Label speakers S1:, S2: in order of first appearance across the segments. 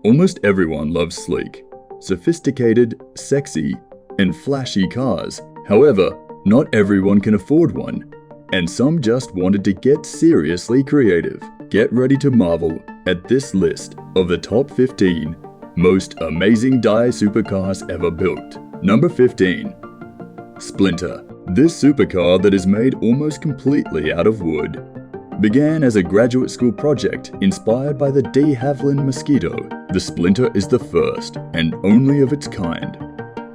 S1: Almost everyone loves sleek, sophisticated, sexy, and flashy cars. However, not everyone can afford one, and some just wanted to get seriously creative. Get ready to marvel at this list of the top 15 most amazing die supercars ever built. Number 15. Splinter. This supercar that is made almost completely out of wood began as a graduate school project inspired by the de Havilland Mosquito. The Splinter is the first and only of its kind,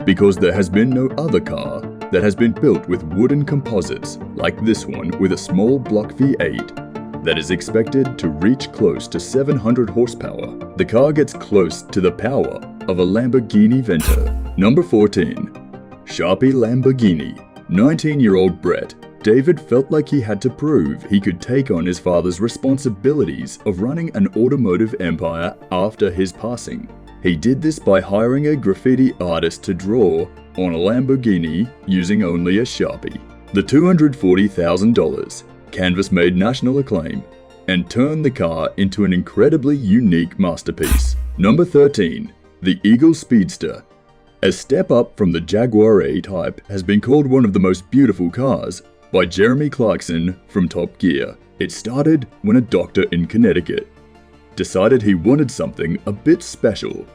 S1: because there has been no other car that has been built with wooden composites like this one, with a small block V8 that is expected to reach close to 700 horsepower. The car gets close to the power of a Lamborghini Vento. Number 14. Sharpie Lamborghini. 19-year-old Brett David felt like he had to prove he could take on his father's responsibilities of running an automotive empire after his passing. He did this by hiring a graffiti artist to draw on a Lamborghini using only a Sharpie. The $240,000 canvas made national acclaim and turned the car into an incredibly unique masterpiece. Number 13. The Eagle Speedster. A step up from the Jaguar A-Type, has been called one of the most beautiful cars by Jeremy Clarkson from Top Gear. It started when a doctor in Connecticut decided he wanted something a bit special.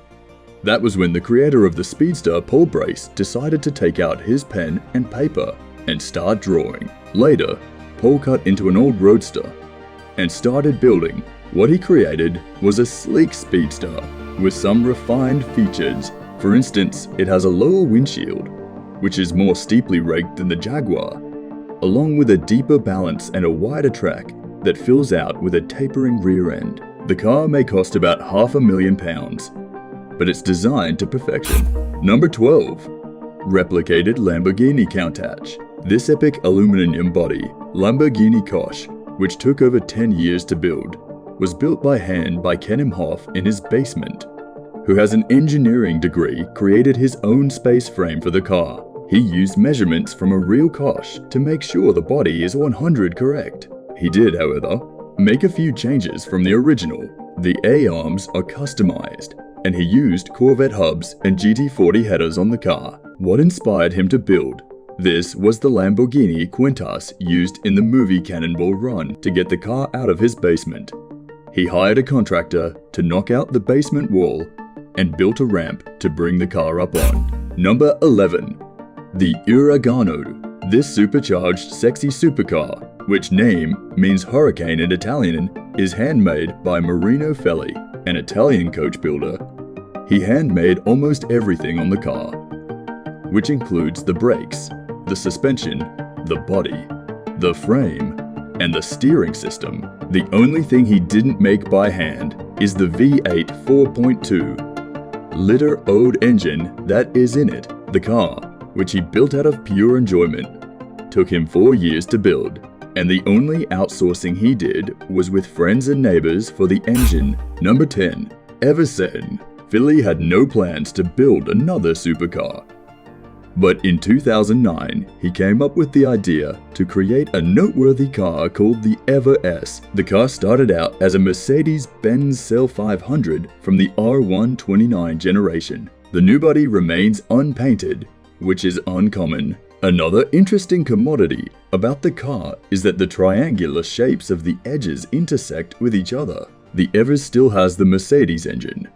S1: That was when the creator of the Speedster, Paul Brace, decided to take out his pen and paper and start drawing. Later, Paul cut into an old roadster and started building. What he created was a sleek Speedster with some refined features. For instance, it has a lower windshield, which is more steeply raked than the Jaguar, along with a deeper balance and a wider track that fills out with a tapering rear end. The car may cost about £500,000, but it's designed to perfection. Number 12. Replicated Lamborghini Countach. This epic aluminum body, Lamborghini Countach, which took over 10 years to build, was built by hand by Ken Imhoff in his basement, who has an engineering degree, created his own space frame for the car. He used measurements from a real Countach to make sure the body is 100 correct. He did, however, make a few changes from the original. The A-arms are customized, and he used Corvette hubs and GT40 headers on the car. What inspired him to build this was the Lamborghini Countach used in the movie Cannonball Run to get the car out of his basement. He hired a contractor to knock out the basement wall and built a ramp to bring the car up on. Number 11. The Uragano. This supercharged sexy supercar, which name means hurricane in Italian, is handmade by Marino Felli, an Italian coach builder. He handmade almost everything on the car, which includes the brakes, the suspension, the body, the frame, and the steering system. The only thing he didn't make by hand is the V8 4.2 liter Ode engine that is in it. The car, which he built out of pure enjoyment, took him 4 years to build, and the only outsourcing he did was with friends and neighbors for the engine. Number 10. Everson. Philly had no plans to build another supercar, but in 2009, he came up with the idea to create a noteworthy car called the Ever S. The car started out as a Mercedes-Benz Cell 500 from the R129 generation. The new body remains unpainted, which is uncommon. Another interesting commodity about the car is that the triangular shapes of the edges intersect with each other. The Ever still has the Mercedes engine.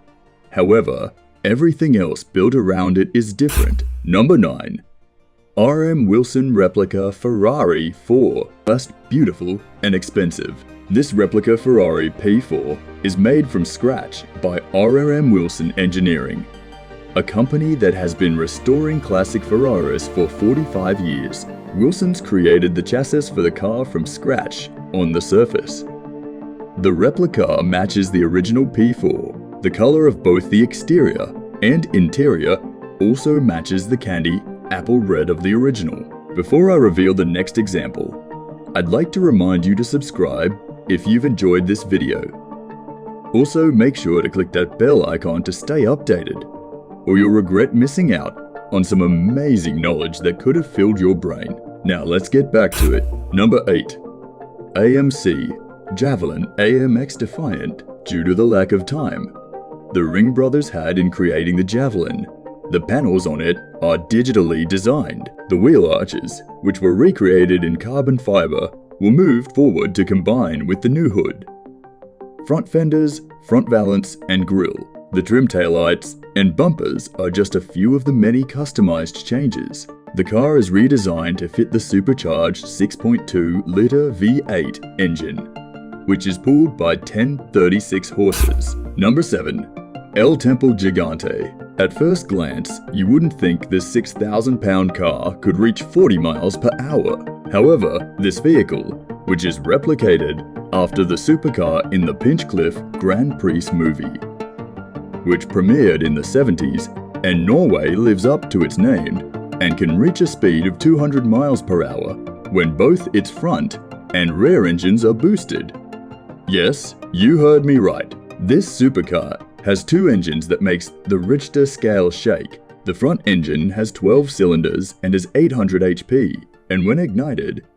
S1: However, everything else built around it is different. Number 9. R.M. Wilson Replica Ferrari 4. Just beautiful and expensive. This replica Ferrari P4 is made from scratch by R.M. Wilson Engineering, a company that has been restoring classic Ferraris for 45 years. Wilson's created the chassis for the car from scratch on the surface. The replica matches the original P4. The color of both the exterior and interior also matches the candy apple red of the original. Before I reveal the next example, I'd like to remind you to subscribe if you've enjoyed this video. Also, make sure to click that bell icon to stay updated, or you'll regret missing out on some amazing knowledge that could have filled your brain. Now let's get back to it. Number 8. AMC Javelin AMX Defiant. Due to the lack of time, the Ring brothers had in creating the Javelin. The panels on it are digitally designed. The wheel arches, which were recreated in carbon fiber, were moved forward to combine with the new hood. Front fenders, front valance, and grille, the trim taillights, and bumpers are just a few of the many customized changes. The car is redesigned to fit the supercharged 6.2-litre V8 engine, which is pulled by 1036 horses. Number 7. El Temple Gigante. At first glance, you wouldn't think this 6,000-pound car could reach 40 miles per hour. However, this vehicle, which is replicated after the supercar in the Pinchcliffe Grand Prix movie, which premiered in the 70s, and Norway lives up to its name, and can reach a speed of 200 miles per hour when both its front and rear engines are boosted. Yes, you heard me right. This supercar has two engines that makes the Richter scale shake. The front engine has 12 cylinders and is 800 HP, and when ignited,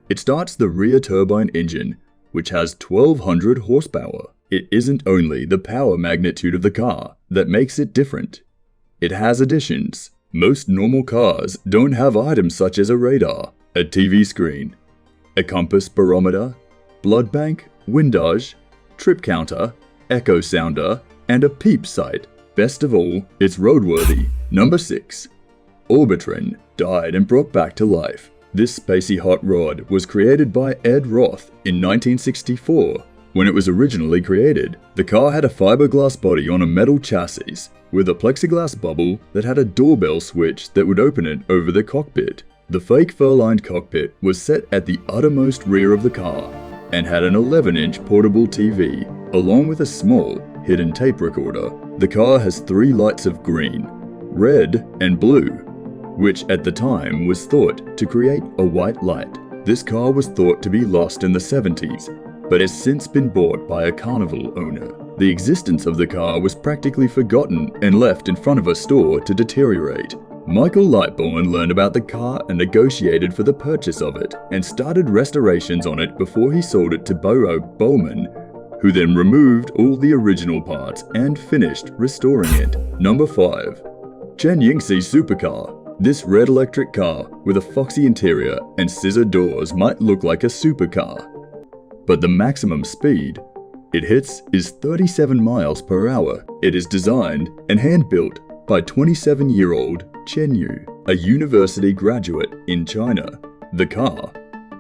S1: it starts the rear turbine engine, which has 1200 horsepower. It isn't only the power magnitude of the car that makes it different. It has additions. Most normal cars don't have items such as a radar, a TV screen, a compass barometer, blood bank, windage, trip counter, echo sounder, and a peep sight. Best of all, it's roadworthy. Number 6. Orbitrin, died and brought back to life. This spacey hot rod was created by Ed Roth in 1964. When it was originally created, the car had a fiberglass body on a metal chassis, with a plexiglass bubble that had a doorbell switch that would open it over the cockpit. The fake fur-lined cockpit was set at the uttermost rear of the car, and had an 11-inch portable TV, along with a small, hidden tape recorder. The car has 3 lights of green, red, and blue, which at the time was thought to create a white light. This car was thought to be lost in the 70s, but has since been bought by a carnival owner. The existence of the car was practically forgotten and left in front of a store to deteriorate. Michael Lightbourne learned about the car and negotiated for the purchase of it, and started restorations on it before he sold it to Burrow Bowman, who then removed all the original parts and finished restoring it. Number 5. Xingqiu Supercar. This red electric car with a foxy interior and scissor doors might look like a supercar, but the maximum speed it hits is 37 miles per hour. It is designed and hand-built by 27-year-old Chen Yu, a university graduate in China. The car,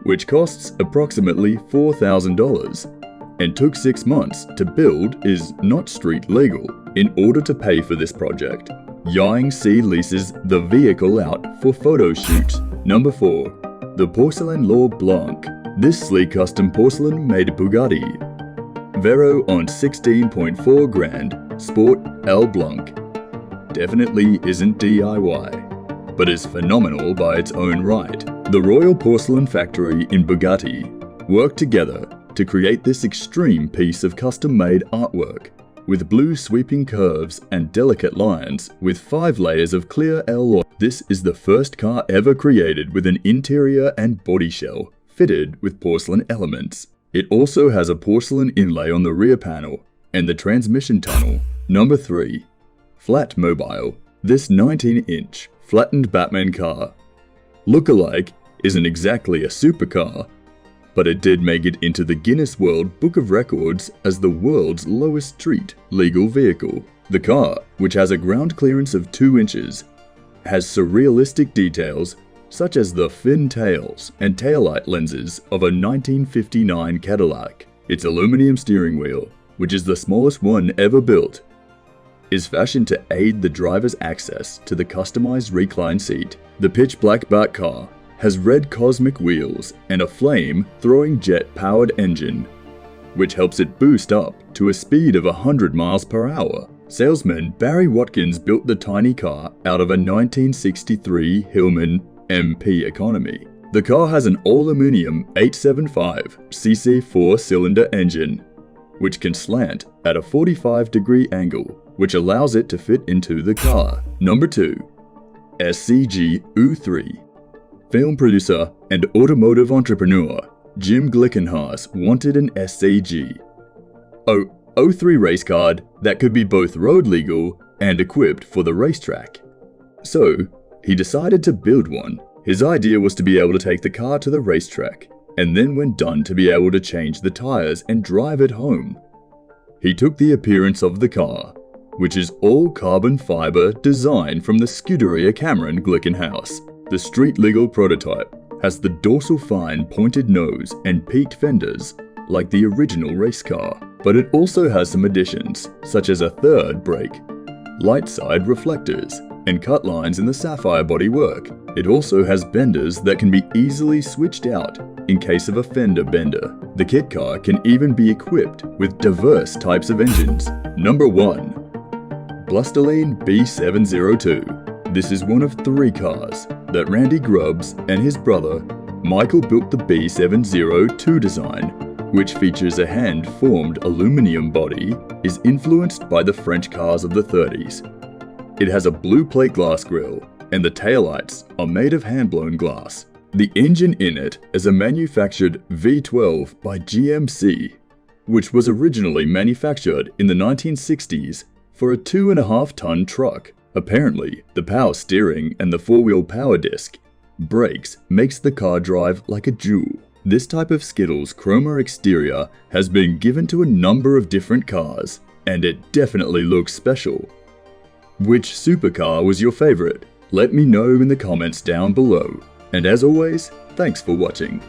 S1: which costs approximately $4,000 and took 6 months to build, is not street legal. In order to pay for this project, Yangtze leases the vehicle out for photo shoots. Number 4. The Porcelain L Blanc. This sleek custom porcelain made Bugatti Vero on 16.4 grand Sport L Blanc definitely isn't DIY, but is phenomenal by its own right. The Royal Porcelain Factory in Bugatti worked together to create this extreme piece of custom-made artwork, with blue sweeping curves and delicate lines with 5 layers of clear alloy. This is the first car ever created with an interior and body shell fitted with porcelain elements. It also has a porcelain inlay on the rear panel and the transmission tunnel. Number 3. Flatmobile. This 19-inch flattened Batman car look-alike isn't exactly a supercar, but it did make it into the Guinness World Book of Records as the world's lowest street legal vehicle. The car, which has a ground clearance of 2 inches, has surrealistic details such as the fin tails and taillight lenses of a 1959 Cadillac. Its aluminum steering wheel, which is the smallest one ever built, is fashioned to aid the driver's access to the customized recline seat. The pitch black Bat car has red cosmic wheels and a flame-throwing jet-powered engine, which helps it boost up to a speed of 100 miles per hour. Salesman Barry Watkins built the tiny car out of a 1963 Hillman MP Economy. The car has an all-aluminum 875cc 4-cylinder engine, which can slant at a 45-degree angle, which allows it to fit into the car. Number 2. Xingqiu. Film producer and automotive entrepreneur Jim Glickenhaus wanted an SCG. Oh, '03 race card that could be both road legal and equipped for the racetrack. So, he decided to build one. His idea was to be able to take the car to the racetrack, and then when done to be able to change the tires and drive it home. He took the appearance of the car, which is all carbon fiber design from the Scuderia Cameron Glickenhaus. The street-legal prototype has the dorsal fine pointed nose and peaked fenders like the original race car, but it also has some additions such as a third brake, light side reflectors, and cut lines in the sapphire bodywork. It also has benders that can be easily switched out in case of a fender bender. The kit car can even be equipped with diverse types of engines. Number 1. Porcelain B702. This is one of 3 cars that Randy Grubbs and his brother Michael built. The B702 design, which features a hand-formed aluminum body, is influenced by the French cars of the 30s. It has a blue plate glass grille, and the taillights are made of hand-blown glass. The engine in it is a manufactured V12 by GMC, which was originally manufactured in the 1960s for a 2.5-ton truck. Apparently, the power steering and the 4-wheel power disc brakes makes the car drive like a jewel. This type of Skittles chroma exterior has been given to a number of different cars, and it definitely looks special. Which supercar was your favorite? Let me know in the comments down below. And as always, thanks for watching.